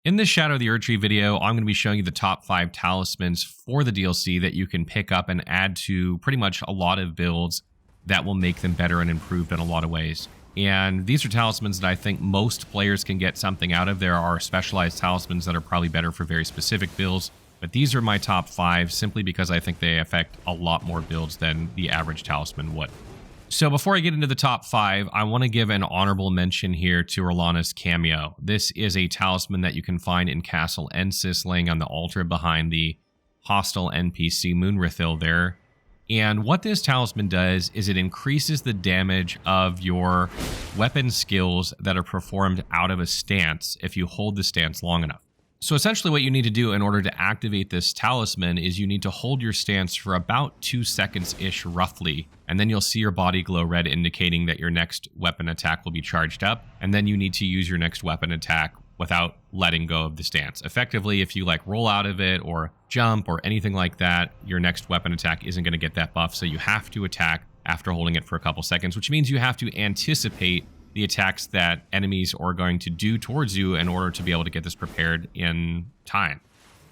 In this Shadow of the Erdtree video, I'm going to be showing you the top 5 talismans for the DLC that you can pick up and add to pretty much a lot of builds that will make them better and improved in a lot of ways. And these are talismans that I think most players can get something out of. There are specialized talismans that are probably better for very specific builds, but these are my top 5 simply because I think they affect a lot more builds than the average talisman would. So before I get into the top 5, I want to give an honorable mention here to Rellana's Cameo. This is a talisman that you can find in Castle Ensis, laying on the altar behind the hostile NPC Moonrithil there. And what this talisman does is it increases the damage of your weapon skills that are performed out of a stance if you hold the stance long enough. So essentially what you need to do in order to activate this talisman is you need to hold your stance for about 2 seconds-ish roughly, and then you'll see your body glow red indicating that your next weapon attack will be charged up, and then you need to use your next weapon attack without letting go of the stance. Effectively, if you like roll out of it or jump or anything like that, your next weapon attack isn't going to get that buff, so you have to attack after holding it for a couple seconds, which means you have to anticipate the attacks that enemies are going to do towards you in order to be able to get this prepared in time.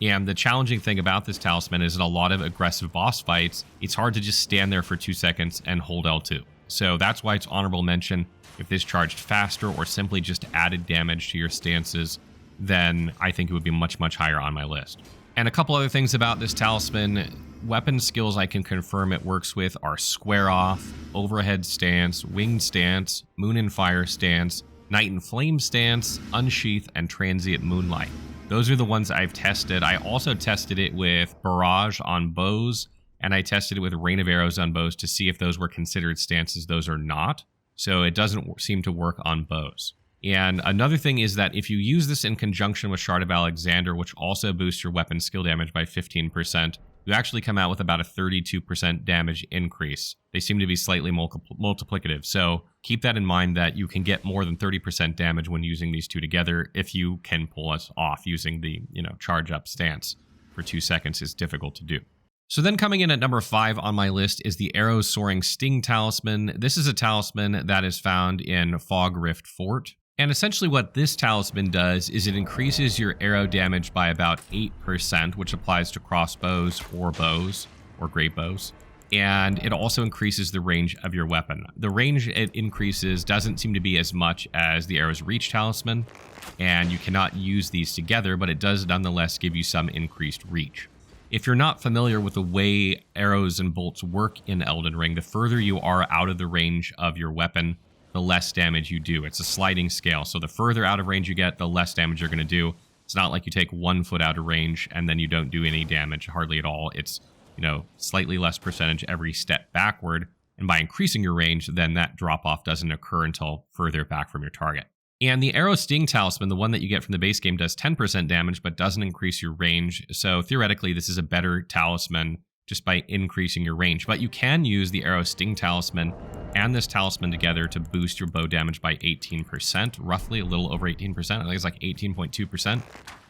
And the challenging thing about this talisman is in a lot of aggressive boss fights, it's hard to just stand there for 2 seconds and hold L2. So that's why it's honorable mention. If this charged faster or simply just added damage to your stances, then I think it would be much, much higher on my list. And a couple other things about this talisman. Weapon skills I can confirm it works with are Square Off, Overhead Stance, Winged Stance, Moon and Fire Stance, Night and Flame Stance, Unsheath, and Transient Moonlight. Those are the ones I've tested. I also tested it with Barrage on bows, and I tested it with Rain of Arrows on bows to see if those were considered stances. Those are not, so it doesn't seem to work on bows. And another thing is that if you use this in conjunction with Shard of Alexander, which also boosts your weapon skill damage by 15%, you actually come out with about a 32% damage increase. They seem to be slightly multiplicative, so keep that in mind that you can get more than 30% damage when using these two together if you can pull us off using the, charge up stance for 2 seconds is difficult to do. So then coming in at number 5 on my list is the Arrow's Soaring Sting Talisman. This is a talisman that is found in Fog Rift Fort. And essentially what this talisman does is it increases your arrow damage by about 8%, which applies to crossbows or bows or great bows. And it also increases the range of your weapon. The range it increases doesn't seem to be as much as the Arrow's Reach talisman, and you cannot use these together, but it does nonetheless give you some increased reach. If you're not familiar with the way arrows and bolts work in Elden Ring, the further you are out of the range of your weapon, the less damage you do. It's a sliding scale, so the further out of range you get, the less damage you're going to do. It's not like you take 1 foot out of range and then you don't do any damage, hardly at all. It's, slightly less percentage every step backward, and by increasing your range, then that drop-off doesn't occur until further back from your target. And the Arrow Sting Talisman, the one that you get from the base game, does 10% damage, but doesn't increase your range, so theoretically this is a better talisman just by increasing your range. But you can use the Arrow Sting Talisman and this talisman together to boost your bow damage by 18%, roughly a little over 18%. I think it's like 18.2%.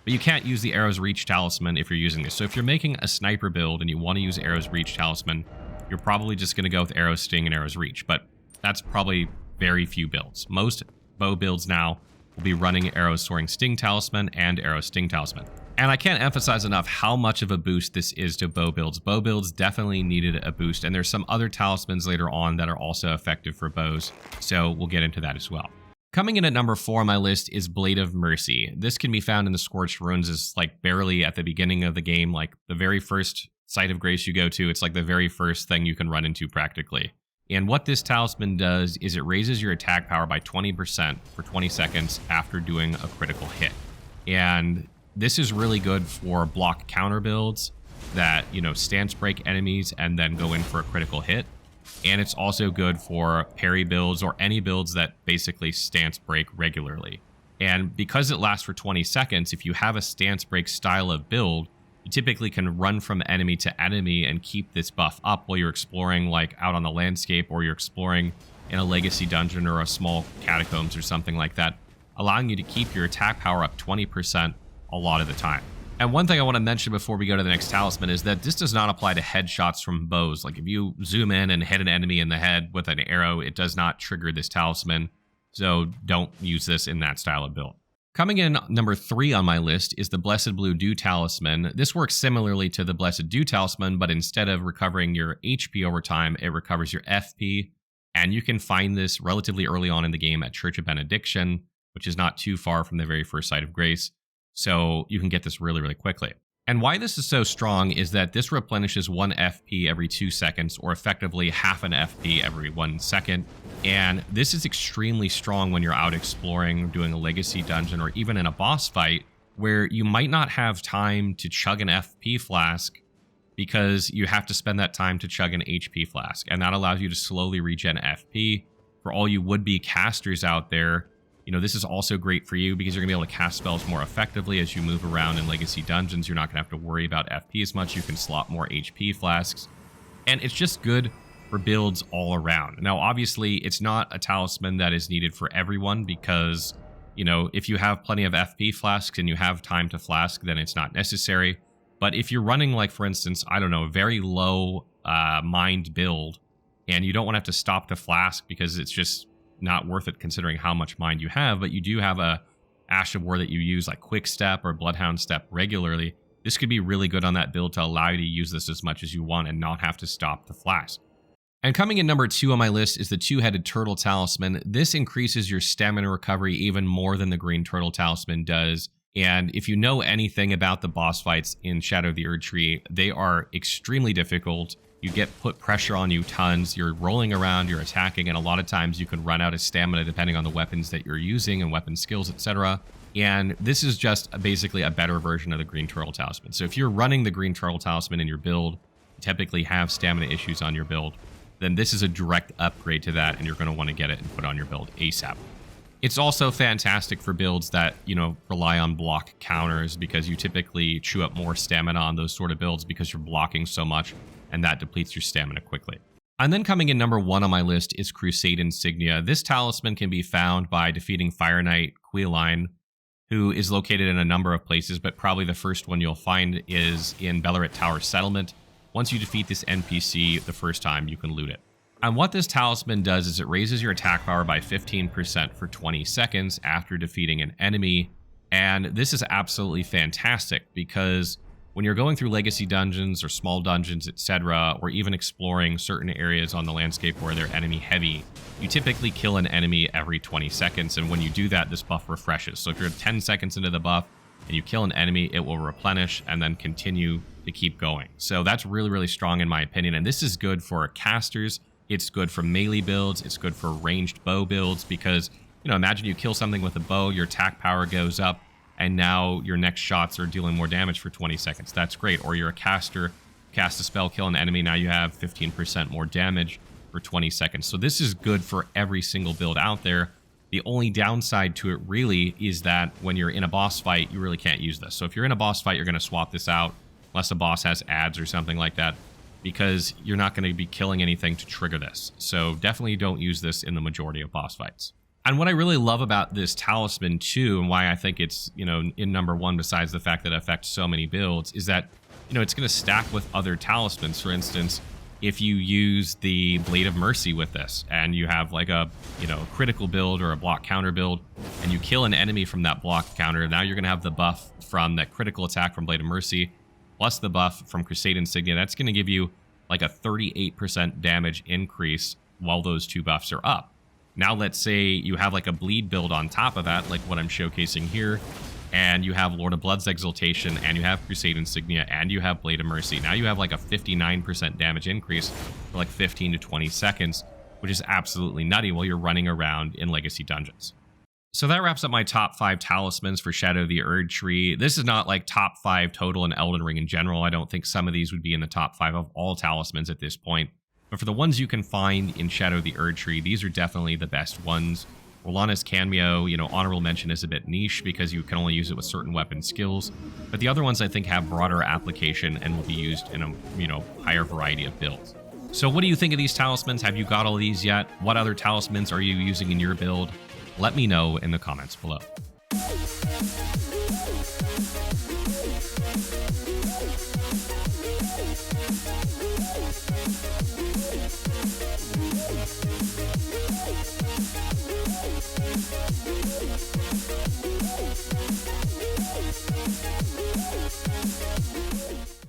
But you can't use the Arrow's Reach Talisman if you're using this. So if you're making a sniper build and you want to use Arrow's Reach Talisman, you're probably just going to go with Arrow Sting and Arrow's Reach. But that's probably very few builds. Most bow builds now will be running Arrow's Soaring Sting Talisman and Arrow Sting Talisman. And I can't emphasize enough how much of a boost this is to bow builds. Bow builds definitely needed a boost, and there's some other talismans later on that are also effective for bows, so we'll get into that as well. Coming in at number 4 on my list is Blade of Mercy. This can be found in the Scorched Ruins as like barely at the beginning of the game, like the very first site of grace you go to. It's like the very first thing you can run into practically. And what this talisman does is it raises your attack power by 20% for 20 seconds after doing a critical hit. And this is really good for block counter builds that, stance break enemies and then go in for a critical hit. And it's also good for parry builds or any builds that basically stance break regularly. And because it lasts for 20 seconds, if you have a stance break style of build, you typically can run from enemy to enemy and keep this buff up while you're exploring like out on the landscape, or you're exploring in a legacy dungeon or a small catacombs or something like that, allowing you to keep your attack power up 20% a lot of the time. And one thing I want to mention before we go to the next talisman is that this does not apply to headshots from bows. Like if you zoom in and hit an enemy in the head with an arrow, it does not trigger this talisman. So don't use this in that style of build. Coming in number 3 on my list is the Blessed Blue Dew Talisman. This works similarly to the Blessed Dew Talisman, but instead of recovering your HP over time, it recovers your FP. And you can find this relatively early on in the game at Church of Benediction, which is not too far from the very first Site of Grace. So you can get this really, really quickly. And why this is so strong is that this replenishes 1 FP every 2 seconds, or effectively half an FP every 1 second. And this is extremely strong when you're out exploring, doing a legacy dungeon, or even in a boss fight, where you might not have time to chug an FP flask because you have to spend that time to chug an HP flask. And that allows you to slowly regen FP. For all you would-be casters out there, you know, this is also great for you because you're going to be able to cast spells more effectively as you move around in legacy dungeons. You're not going to have to worry about FP as much. You can slot more HP flasks. And it's just good for builds all around. Now, obviously, it's not a talisman that is needed for everyone because, you know, if you have plenty of FP flasks and you have time to flask, then it's not necessary. But if you're running, like, for instance, I don't know, a very low mind build, and you don't want to have to stop to flask because it's just not worth it considering how much mind you have, but you do have a Ash of War that you use like Quick Step or Bloodhound Step regularly, this could be really good on that build to allow you to use this as much as you want and not have to stop to flask. And coming in number 2 on my list is the Two-Headed Turtle Talisman. This increases your stamina recovery even more than the Green Turtle Talisman does. And if you know anything about the boss fights in Shadow of the Erdtree, they are extremely difficult. You get put pressure on you tons, you're rolling around, you're attacking, and a lot of times you can run out of stamina depending on the weapons that you're using and weapon skills, etc. And this is just basically a better version of the Green Turtle Talisman. So if you're running the Green Turtle Talisman in your build, you typically have stamina issues on your build, then this is a direct upgrade to that, and you're going to want to get it and put it on your build ASAP. It's also fantastic for builds that, you know, rely on block counters because you typically chew up more stamina on those sort of builds because you're blocking so much, and that depletes your stamina quickly. And then coming in number 1 on my list is Crusade Insignia. This talisman can be found by defeating Fire Knight Quailine, who is located in a number of places, but probably the first one you'll find is in Bellaret Tower Settlement. Once you defeat this NPC the first time, you can loot it. And what this talisman does is it raises your attack power by 15% for 20 seconds after defeating an enemy. And this is absolutely fantastic because when you're going through legacy dungeons or small dungeons, etc., or even exploring certain areas on the landscape where they're enemy heavy, you typically kill an enemy every 20 seconds. And when you do that, this buff refreshes. So if you're 10 seconds into the buff and you kill an enemy, it will replenish and then continue to keep going. So that's really, really strong in my opinion. And this is good for casters. It's good for melee builds. It's good for ranged bow builds because, you know, imagine you kill something with a bow, your attack power goes up, and now your next shots are dealing more damage for 20 seconds. That's great. Or you're a caster, cast a spell, kill an enemy, now you have 15% more damage for 20 seconds. So this is good for every single build out there. The only downside to it really is that when you're in a boss fight, you really can't use this. So if you're in a boss fight, you're going to swap this out, unless the boss has ads or something like that, because you're not going to be killing anything to trigger this. So definitely don't use this in the majority of boss fights. And what I really love about this talisman too, and why I think it's, you know, in number 1 besides the fact that it affects so many builds, is that, you know, it's going to stack with other talismans. For instance, if you use the Blade of Mercy with this and you have like a, you know, critical build or a block counter build and you kill an enemy from that block counter, now you're going to have the buff from that critical attack from Blade of Mercy plus the buff from Crusade Insignia. That's going to give you like a 38% damage increase while those 2 buffs are up. Now let's say you have like a bleed build on top of that, like what I'm showcasing here, and you have Lord of Blood's Exaltation, and you have Crusade Insignia, and you have Blade of Mercy. Now you have like a 59% damage increase for like 15 to 20 seconds, which is absolutely nutty while you're running around in legacy dungeons. So that wraps up my top 5 talismans for Shadow of the Erdtree. This is not like top 5 total in Elden Ring in general. I don't think some of these would be in the top 5 of all talismans at this point. But for the ones you can find in Shadow of the Erdtree, these are definitely the best ones. Rellana's Cameo, you know, honorable mention is a bit niche because you can only use it with certain weapon skills. But the other ones I think have broader application and will be used in a, you know, higher variety of builds. So what do you think of these talismans? Have you got all these yet? What other talismans are you using in your build? Let me know in the comments below.